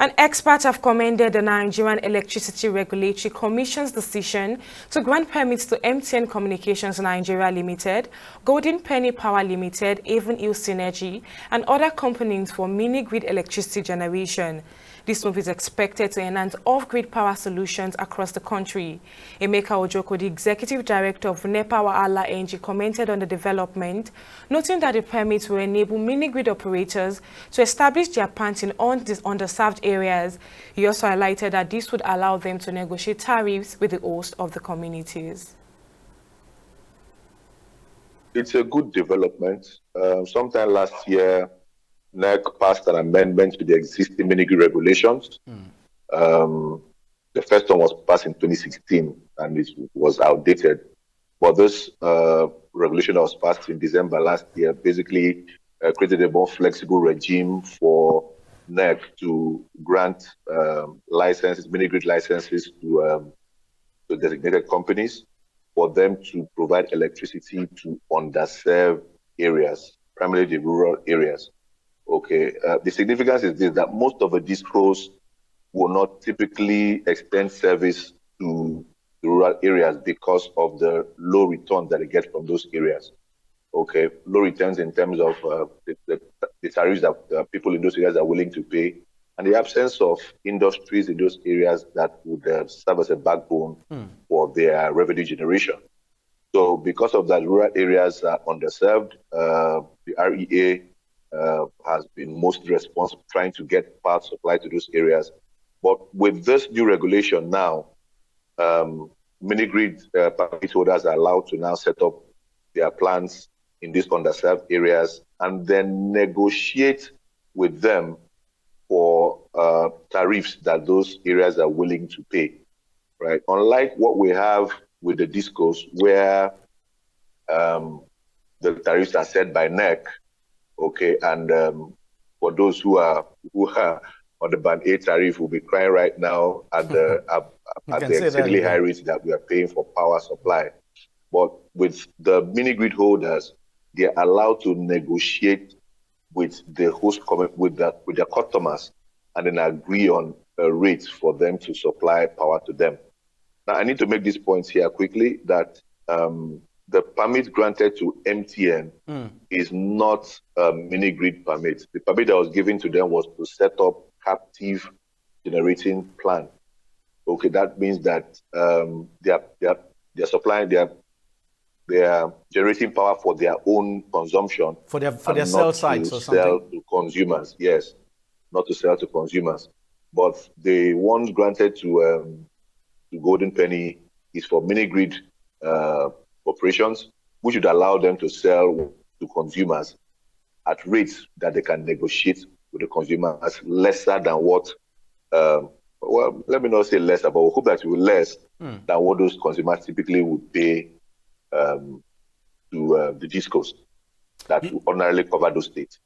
And experts have commended the Nigerian Electricity Regulatory Commission's decision to grant permits to MTN Communications Nigeria Limited, Golden Penny Power Limited, Even Hill Synergy, and other companies for mini-grid electricity generation. This move is expected to enhance off-grid power solutions across the country. Emeka Ojoko, the executive director of NEPA Wahala NG, commented on the development, noting that the permits will enable mini-grid operators to establish their plants in underserved areas. He also highlighted that this would allow them to negotiate tariffs with the host of the communities. It's a good development. Sometime last year, NEC passed an amendment to the existing mini-grid regulations. The first one was passed in 2016 and it was outdated. But this regulation that was passed in December last year basically created a more flexible regime for NEC to grant licenses, mini-grid licenses to designated companies for them to provide electricity to underserved areas, primarily the rural areas. Okay, the significance is this, that most of the discos will not typically extend service to the rural areas because of the low returns that they get from those areas. Okay, low returns in terms of the tariffs that people in those areas are willing to pay, and the absence of industries in those areas that would serve as a backbone for their revenue generation. So because of that, rural areas are underserved. The REA has been most responsible trying to get power supply to those areas. But with this new regulation now, mini-grid permit holders are allowed to now set up their plants in these underserved areas and then negotiate with them for tariffs that those areas are willing to pay, right? Unlike what we have with the discos, where the tariffs are set by NEC, okay, and for those who are on the band A tariff will be crying right now at the exceedingly high rates that we are paying for power supply. But with the mini-grid holders, they are allowed to negotiate with the host with their customers and then agree on a rate for them to supply power to them. Now, I need to make these points here quickly that the permit granted to MTN is not a mini-grid permit. The permit that was given to them was to set up captive generating plant. Okay, that means that they're supplying they are generating power for their own consumption. For their cell sites or something? Sell to consumers, yes. Not to sell to consumers. But the ones granted to Golden Penny is for mini-grid operations, which would allow them to sell to consumers at rates that they can negotiate with the consumers lesser than what, well, let me not say lesser, but we hope that it will be less than what those consumers typically would pay to the discos that will ordinarily cover those states.